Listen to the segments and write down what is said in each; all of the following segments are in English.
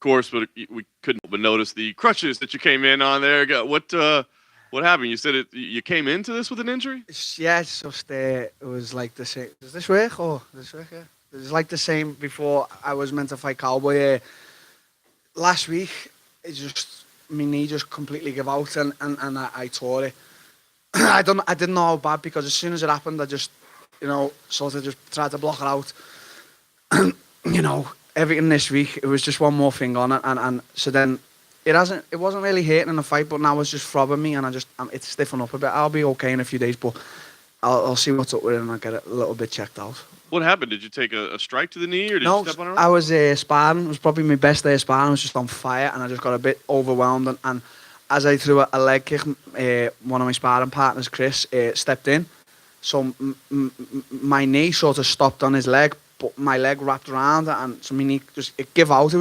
course, but we couldn't but notice the crutches that you came in on there. What happened? You said you came into this with an injury? Yeah, it's just it was like the same. Does this work or does this work? Yeah, it was like the same before I was meant to fight Cowboy. Last week, my knee just completely gave out and I tore it. I didn't know how bad because as soon as it happened, I just sort of just tried to block it out. Everything this week, it was just one more thing on it, and so then it wasn't really hurting in the fight, but now it's just throbbing me, and it's stiffening up a bit. I'll be okay in a few days, but I'll see what's up with it, and I'll get it a little bit checked out. What happened? Did you take a strike to the knee, or did No, you step on it? I was sparring. It was probably my best day of sparring. I was just on fire, and I just got a bit overwhelmed, and as I threw a leg kick, one of my sparring partners, Chris, stepped in, so my knee sort of stopped on his leg, but my leg wrapped around it, and so my knee it gave out.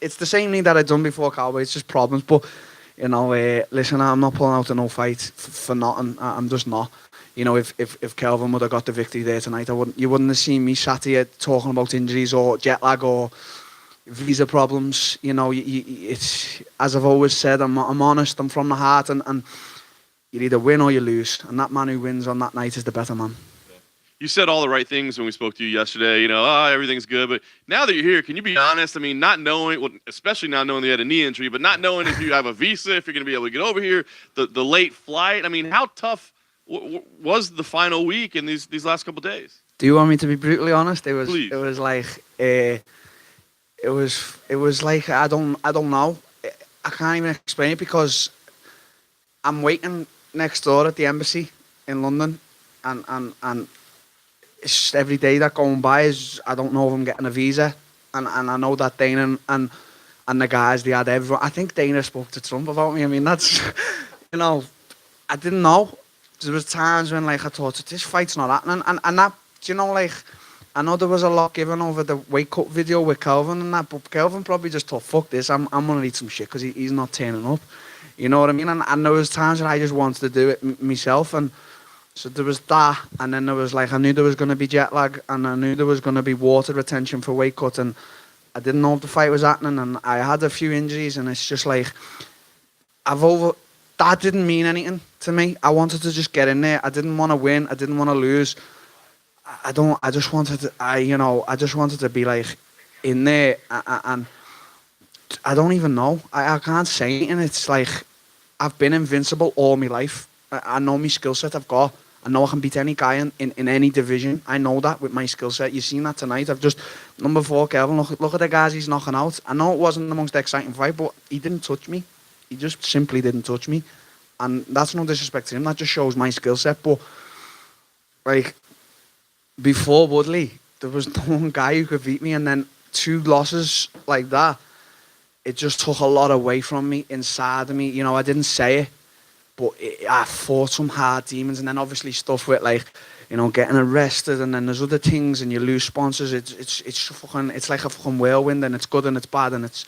It's the same knee that I'd done before Cowboy. It's just problems, but listen, I'm not pulling out a no fight for nothing. I'm just not. If Kelvin would have got the victory there tonight, you wouldn't have seen me sat here talking about injuries or jet lag or visa problems. It's as I've always said. I'm honest. I'm from the heart, and you either win or you lose, and that man who wins on that night is the better man. You said all the right things when we spoke to you yesterday. Everything's good. But now that you're here, can you be honest? I mean, not knowing, especially not knowing you had a knee injury, but not knowing if you have a visa, if you're going to be able to get over here, the late flight. I mean, how tough was the final week in these last couple of days? Do you want me to be brutally honest? Please. It was like I don't know. I can't even explain it because I'm waiting next door at the embassy in London, and it's just every day that going by is I don't know if I'm getting a visa, and I know that Dana and the guys, they had everyone. I think Dana spoke to Trump about me. I mean, that's I didn't know. There was times when I thought this fight's not happening, and that I know there was a lot given over the weight cut video with Kelvin and that, but Kelvin probably just thought, fuck this, I'm gonna eat some shit because he's not turning up. You know what I mean? And there was times when I just wanted to do it myself, and so there was that, and then there was I knew there was going to be jet lag, and I knew there was going to be water retention for weight cut, and I didn't know if the fight was happening, and I had a few injuries, and it's just that didn't mean anything to me. I wanted to just get in there. I didn't want to win. I didn't want to lose. I just wanted to be in there, and I don't even know. I can't say anything. It's I've been invincible all my life. I know my skill set I've got. I know I can beat any guy in any division. I know that with my skill set. You've seen that tonight. Number 4, Kelvin, look at the guys he's knocking out. I know it wasn't the most exciting fight, but he didn't touch me. He just simply didn't touch me. And that's no disrespect to him. That just shows my skill set. But, before Woodley, there was no one guy who could beat me. And then 2 losses like that, it just took a lot away from me, inside of me. I didn't say it. But I fought some hard demons, and then obviously stuff with getting arrested, and then there's other things, and you lose sponsors. It's like a fucking whirlwind, and it's good and it's bad, and it's,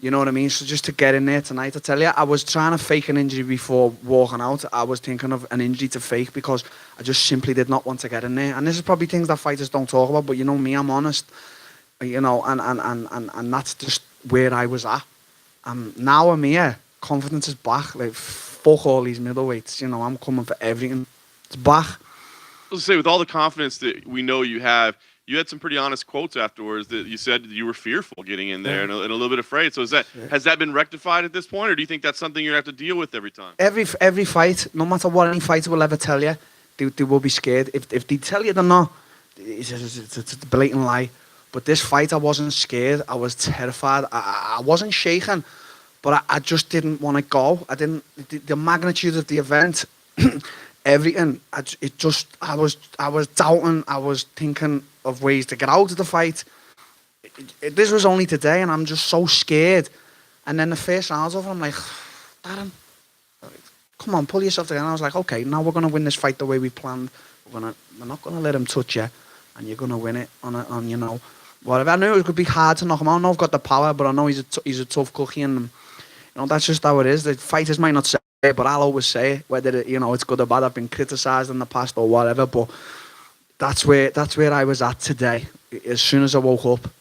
you know what I mean. So just to get in there tonight, I tell you, I was trying to fake an injury before walking out. I was thinking of an injury to fake because I just simply did not want to get in there. And this is probably things that fighters don't talk about, but you know me, I'm honest, and that's just where I was at. Now I'm here, confidence is back. Fuck all these middleweights, I'm coming for everything. It's back. I was say, with all the confidence that we know you have, you had some pretty honest quotes afterwards that you said you were fearful getting in there and a little bit afraid. So has that been rectified at this point, or do you think that's something you're going to have to deal with every time? Every fight, no matter what any fighter will ever tell you, they will be scared. If they tell you they're not, it's a blatant lie. But this fight, I wasn't scared. I was terrified. I wasn't shaking. But I just didn't want to go. The magnitude of the event, everything. I was doubting. I was thinking of ways to get out of the fight. This was only today, and I'm just so scared. And then the first round's over, I'm like, Darren, come on, pull yourself together. And I was like, okay, now we're gonna win this fight the way we planned. We're not gonna let him touch you, and you're gonna win it on whatever. I knew it would be hard to knock him out. I know I've got the power, but I know he's a tough cookie, and that's just how it is. The fighters might not say it, but I'll always say it, whether it's good or bad. I've been criticised in the past or whatever, but that's where I was at today. As soon as I woke up.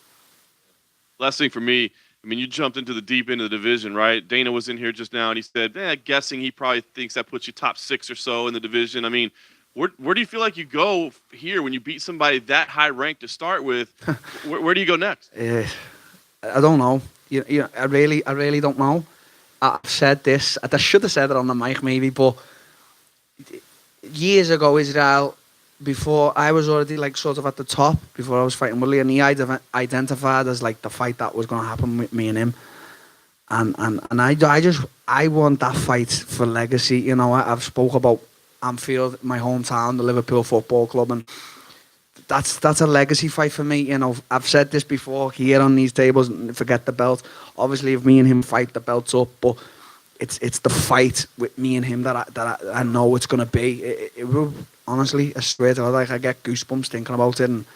Last thing for me, I mean, you jumped into the deep end of the division, right? Dana was in here just now, and he said, guessing he probably thinks that puts you top 6 or so in the division. I mean, where do you feel like you go here when you beat somebody that high ranked to start with? Where do you go next? I don't know. I really don't know. I've said this. I should have said it on the mic maybe, but years ago, Israel, before I was already like sort of at the top, before I was fighting Willie, and he identified as like the fight that was going to happen with me and him. And I want that fight for legacy. You know, I've spoke about Anfield, my hometown, the Liverpool Football Club, and that's a legacy fight for me. You know, I've said this before here on these tables. Forget the belt. Obviously, if me and him fight, the belt's up. But it's the fight with me and him that I know it's gonna be. It will, honestly, I swear to God, like I get goosebumps thinking about it. And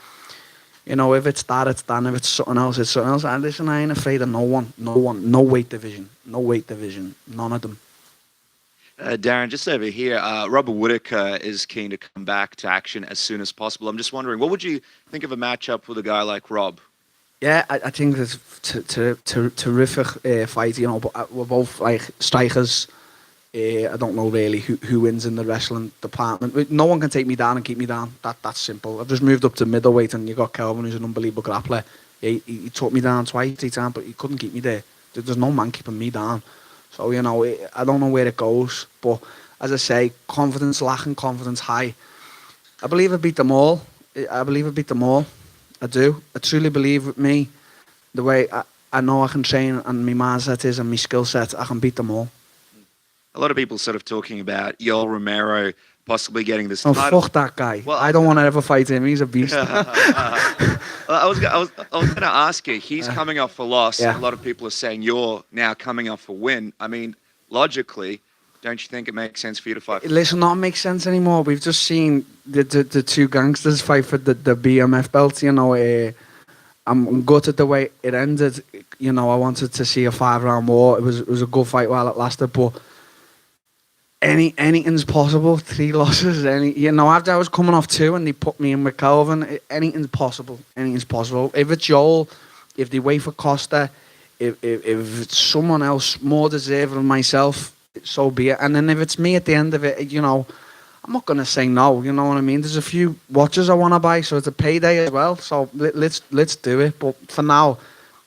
you know, if it's that, it's done. If it's something else, it's something else. And listen, I ain't afraid of no one, no weight division, none of them. Darren, just over here, Robert Whittaker is keen to come back to action as soon as possible. I'm just wondering, what would you think of a matchup with a guy like Rob? Yeah, I think it's terrific fight, you know, but we're both like strikers. I don't know really who wins in the wrestling department. No one can take me down and keep me down. That's simple. I've just moved up to middleweight, and you got Kelvin, who's an unbelievable grappler. He took me down twice, 3 times, but he couldn't keep me there. There's no man keeping me down. So, you know, I don't know where it goes. But as I say, confidence lacking, confidence high. I believe I beat them all. I do. I truly believe with me, the way I know I can train and my mindset is and my skill set, I can beat them all. A lot of people sort of talking about Yoel Romero possibly getting this Oh, title. fuck that guy. Well, I don't want to ever fight him. He's a beast. I was going to ask you, he's coming off a loss. Yeah. A lot of people are saying you're now coming off a win. I mean, logically, don't you think it makes sense for you to fight? Listen, not make sense anymore. We've just seen the 2 gangsters fight for the BMF belt. You know, I'm gutted the way it ended. You know, I wanted to see a 5-round war. It was a good fight while it lasted, but anything's possible. 3 losses. After I was coming off 2 and they put me in with Calvin, anything's possible. Anything's possible. If it's Joel, if they wait for Costa, if it's someone else more deserving than myself, so be it. And then if it's me at the end of it, you know, I'm not gonna say no. You know what I mean? There's a few watches I want to buy, so it's a payday as well. So let's do it. But for now,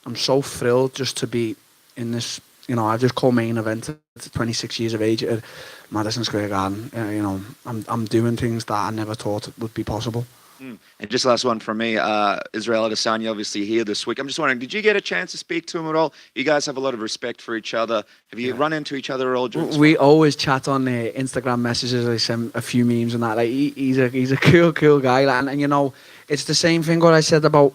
I'm so thrilled just to be in this. You know, I just co-main event at 26 years of age at Madison Square Garden. You know, I'm doing things that I never thought would be possible. And just last one from me, Israel Adesanya obviously here this week. I'm just wondering, did you get a chance to speak to him at all? You guys have a lot of respect for each other. Have you run into each other at all? We always chat on Instagram messages. I send a few memes and that. Like he's a cool guy. And you know, it's the same thing what I said about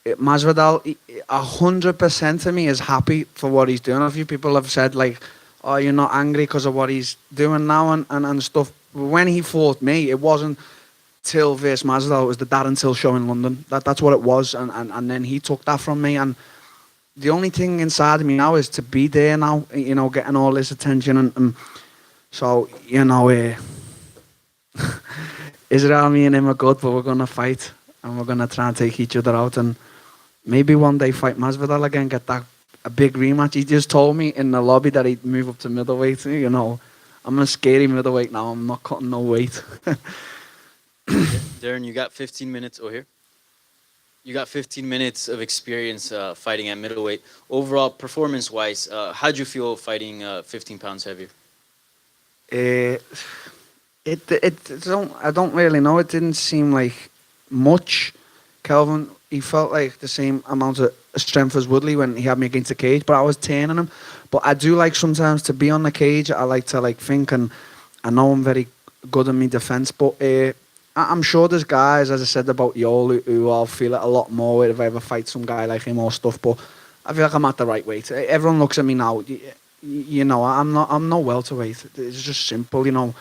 Masvidal. 100% to me is happy for what he's doing. A few people have said like, "Oh, you're not angry because of what he's doing now and stuff." When he fought me, it wasn't Till versus Masvidal. It was the Darren Till show in London. That's what it was, and then he took that from me. And the only thing inside of me now is to be there now. You know, getting all this attention and so you know, Israel, me and him are good, but we're gonna fight and we're gonna try and take each other out and maybe one day fight Masvidal again, get that a big rematch. He just told me in the lobby that he'd move up to middleweight. You know, I'm a scary middleweight now. I'm not cutting no weight. Darren, you got 15 minutes. Oh, here. You got 15 minutes of experience fighting at middleweight. Overall, performance-wise, how'd you feel fighting 15 pounds heavier? I don't really know. It didn't seem like much. Kelvin, he felt like the same amount of strength as Woodley when he had me against the cage, but I was turning him. But I do like sometimes to be on the cage. I like to think, and I know I'm very good in my defence, but I'm sure there's guys, as I said about Yoel, who I'll feel it a lot more if I ever fight some guy like him or stuff. But I feel like I'm at the right weight. Everyone looks at me now. You know, I'm no welterweight. It's just simple. You know,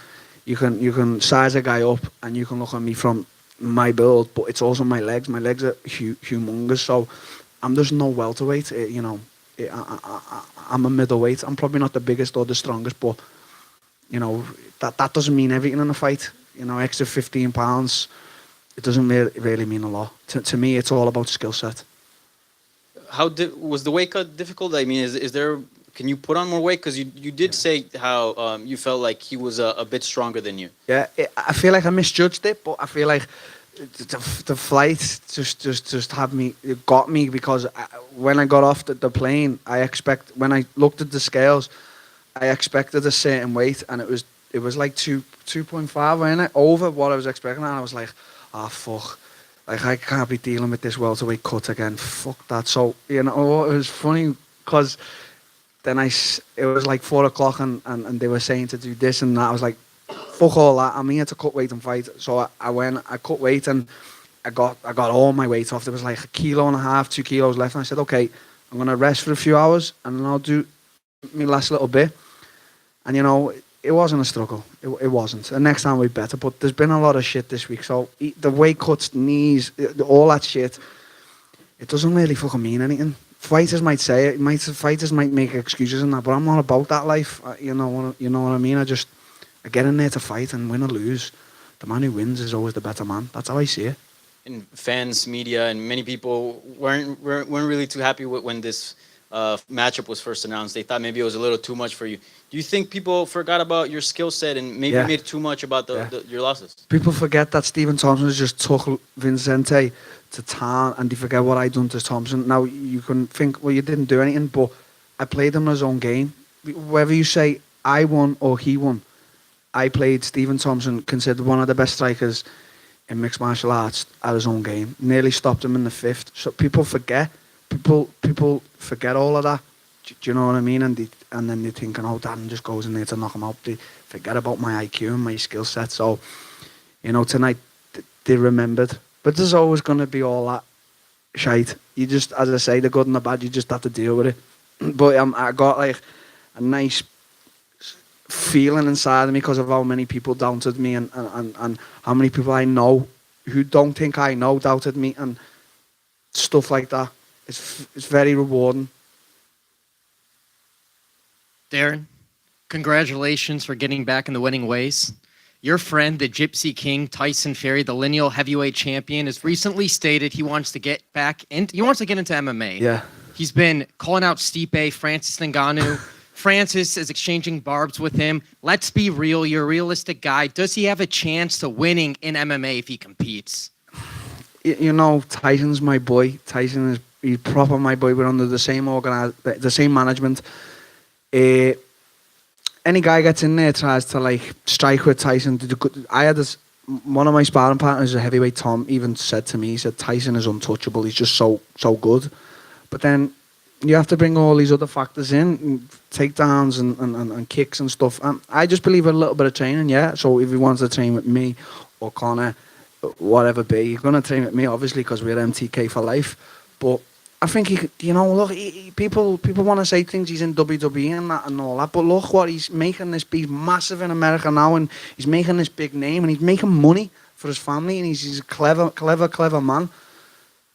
you can size a guy up and you can look at me from my build, but it's also my legs. My legs are humongous, so I'm just no welterweight. You know, I'm a middleweight. I'm probably not the biggest or the strongest, but you know that doesn't mean everything in a fight. You know, extra 15 pounds, it doesn't really mean a lot. To me, it's all about skill set. was the weight cut difficult? I mean, is there? Can you put on more weight? Because you did say how you felt like he was a bit stronger than you. Yeah, I feel like I misjudged it, but I feel like the flight just had me, it got me, because when I got off the plane, when I looked at the scales, I expected a certain weight, and it was like 2.5, wasn't it? Over what I was expecting, and I was like, oh fuck, like I can't be dealing with this welterweight cut again. Fuck that. So it was funny because then it was like 4 o'clock, and they were saying to do this and that. I was like, fuck all that. I'm here to cut weight and fight. So I went, I cut weight, and I got all my weight off. There was like 1.5 kilos, 2 kilos left, and I said, okay, I'm gonna rest for a few hours, and then I'll do my last little bit. And it wasn't a struggle. It wasn't. And next time we'll be better. But there's been a lot of shit this week. So the weight cuts, knees, all that shit, it doesn't really fucking mean anything. Fighters might say it. Fighters might make excuses and that, but I'm not about that life. You know what I mean? I get in there to fight and win or lose. The man who wins is always the better man. That's how I see it. And fans, media, and many people weren't really too happy when this matchup was first announced. They thought maybe it was a little too much for you. Do you think people forgot about your skill set and maybe made too much about your losses? People forget that Stephen Thompson just took Vincente to town, and they forget what I done to Thompson. Now, you can think, well, you didn't do anything, but I played him in his own game. Whether you say I won or he won, I played Stephen Thompson, considered one of the best strikers in mixed martial arts, at his own game. Nearly stopped him in the 5th. So people forget. People forget all of that. Do you know what I mean? And then they're thinking, oh, Darren just goes in there to knock him out. They forget about my IQ and my skill set. So, tonight they remembered. But there's always going to be all that shite. You just, as I say, the good and the bad, you just have to deal with it. But I got like a nice feeling inside of me because of how many people doubted me, and how many people I know who don't think I know doubted me, and stuff like that. It's very rewarding. Darren, congratulations for getting back in the winning ways. Your friend, the Gypsy King, Tyson Fury, the lineal heavyweight champion, has recently stated he wants to get into MMA. Yeah. He's been calling out Stipe, Francis Ngannou. Francis is exchanging barbs with him. Let's be real. You're a realistic guy. Does he have a chance to winning in MMA if he competes? Tyson's my boy. He's proper my boy. We're under the same the same management. Any guy gets in there tries to strike with Tyson. I had one of my sparring partners, a heavyweight, Tom, even said to me, he said Tyson is untouchable. He's just so good. But then you have to bring all these other factors in, takedowns and kicks and stuff. I just believe in a little bit of training, yeah. So if he wants to train with me or Connor, whatever be, you're going to train with me, obviously, because we're MTK for life. But I think people want to say things, he's in WWE and all that, but look what he's making. He's massive in America now, and he's making this big name, and he's making money for his family, and he's a clever man.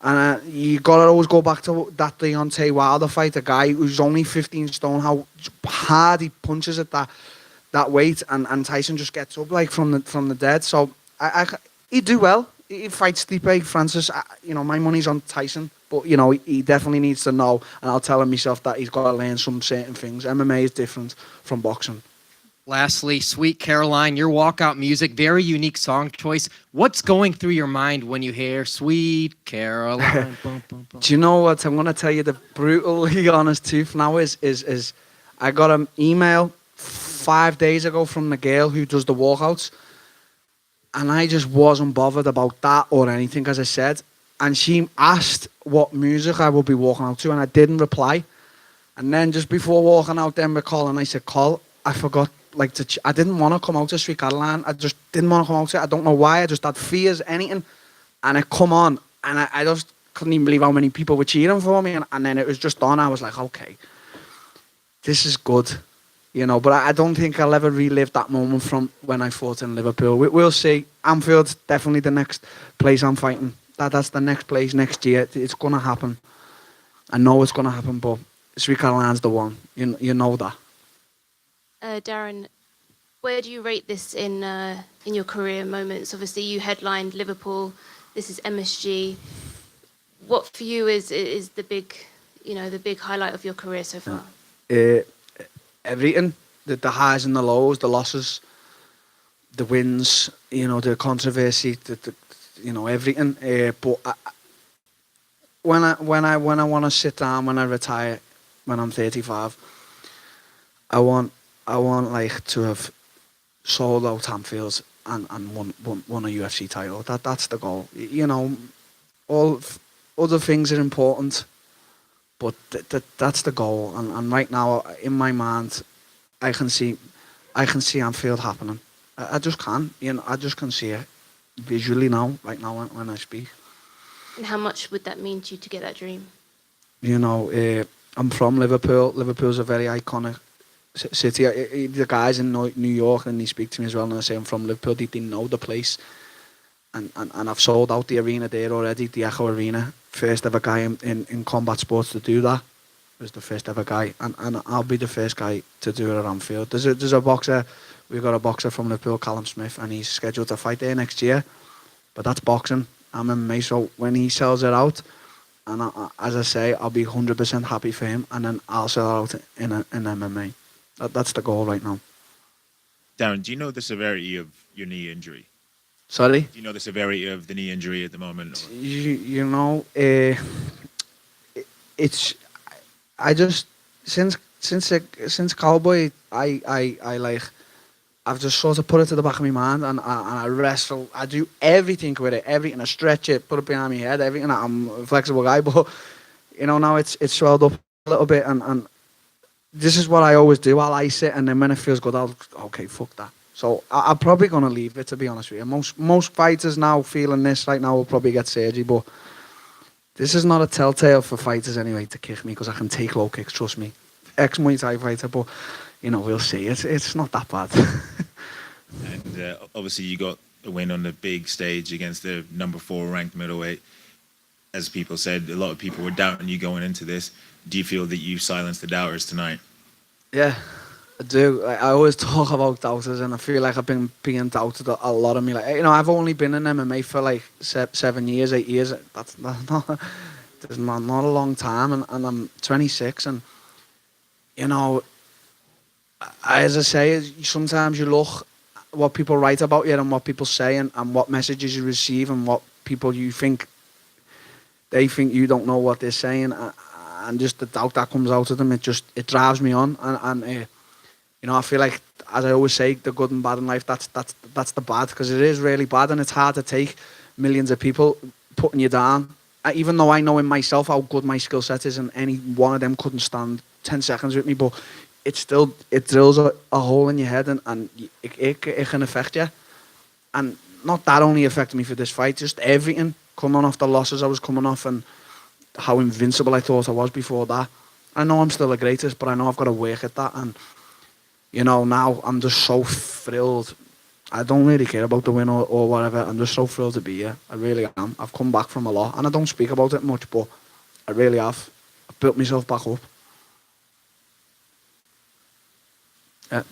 And you got to always go back to that Deontay Wilder fight, a guy who's only 15 stone, how hard he punches at that weight, and Tyson just gets up from the dead. So he'd do well. He fights Stipe, Francis. My money's on Tyson. But, he definitely needs to know, and I'll tell him myself that he's got to learn some certain things. MMA is different from boxing. Lastly, Sweet Caroline, your walkout music, very unique song choice. What's going through your mind when you hear Sweet Caroline? Boom, boom, boom. Do you know what? I'm going to tell you the brutally honest truth now is I got an email 5 days ago from the girl who does the walkouts, and I just wasn't bothered about that or anything, as I said. And she asked what music I would be walking out to, and I didn't reply. And then just before walking out, then we're calling, I said, call. I forgot, I didn't want to come out to Sweet Caroline. I just didn't want to come out to it. I don't know why. I just had fears, anything. And it come on, and I just couldn't even believe how many people were cheering for me. And then it was just on. I was like, okay, this is good. But I don't think I'll ever relive that moment from when I fought in Liverpool. We'll see. Anfield's definitely the next place I'm fighting. That's the next place next year. It's going to happen. I know it's going to happen, but Sweet Caroline's the one. You know that. Darren, where do you rate this in your career moments? Obviously, you headlined Liverpool. This is MSG. What for you is the big you know, the big highlight of your career so far? Everything, the highs and the lows, the losses, the wins, you know, the controversy, the you know, everything. But when I want to sit down, when I retire, when I'm 35, I want like to have sold out Anfield and won a UFC title. That's the goal. You know, other things are important, but that's the goal. And right now, in my mind, I can see Anfield happening. I just can. You know, I just can see it visually now. Right now, when I speak. And how much would that mean to you to get that dream? You know, I'm from Liverpool. Liverpool's a very iconic city. The guys in New York, and they speak to me as well, and I say I'm from Liverpool. They know the place. And I've sold out the arena there already, the Echo Arena. First ever guy in combat sports to do that. Was the first ever guy. And I'll be the first guy to do it at Anfield. There's a boxer, we've got a boxer from Liverpool, Callum Smith, and he's scheduled to fight there next year. But that's boxing. I'm MMA, so when he sells it out, and as I say, I'll be 100% happy for him, and then I'll sell it out in MMA. That's the goal right now. Darren, do you know the severity of your knee injury? Sorry? Do you know the severity of the knee injury at the moment? Or? You know, it's I just since Cowboy, I like I've just sort of put it to the back of my mind, and I wrestle. I do everything with it, everything. I stretch it, put it behind my head, everything. I'm a flexible guy, but you know now it's swelled up a little bit, and this is what I always do. I'll ice it, and then when it feels good, I'll okay, fuck that. So I'm probably gonna leave it, to be honest with you. Most fighters now feeling this right now will probably get surgery, but this is not a telltale for fighters anyway to kick me, because I can take low kicks. Trust me, ex-Muay Thai fighter, but you know we'll see. It's not that bad. And obviously you got a win on the big stage against the number 4 ranked middleweight. As people said, a lot of people were doubting you going into this. Do you feel that you silenced the doubters tonight? Yeah, I do. I always talk about doubters, and I feel like I've been being doubted a lot of me. Like, you know, I've only been in MMA for like 7 years, 8 years. That's not a long time, and I'm 26, and you know, as I say, sometimes you look what people write about you and what people say, and what messages you receive, and what people you think they think you don't know what they're saying, and just the doubt that comes out of them, it drives me on, and you know, I feel like, as I always say, the good and bad in life, that's the bad, because it is really bad, and it's hard to take millions of people putting you down. Even though I know in myself how good my skill set is, and any one of them couldn't stand 10 seconds with me, but it drills a hole in your head, and it can affect you. And not that only affected me for this fight, just everything, coming off the losses I was coming off, and how invincible I thought I was before that. I know I'm still the greatest, but I know I've got to work at that, and you know, now I'm just so thrilled. I don't really care about the win or whatever. I'm just so thrilled to be here. I really am. I've come back from a lot, and I don't speak about it much, but I really have. I've built myself back up. Yeah.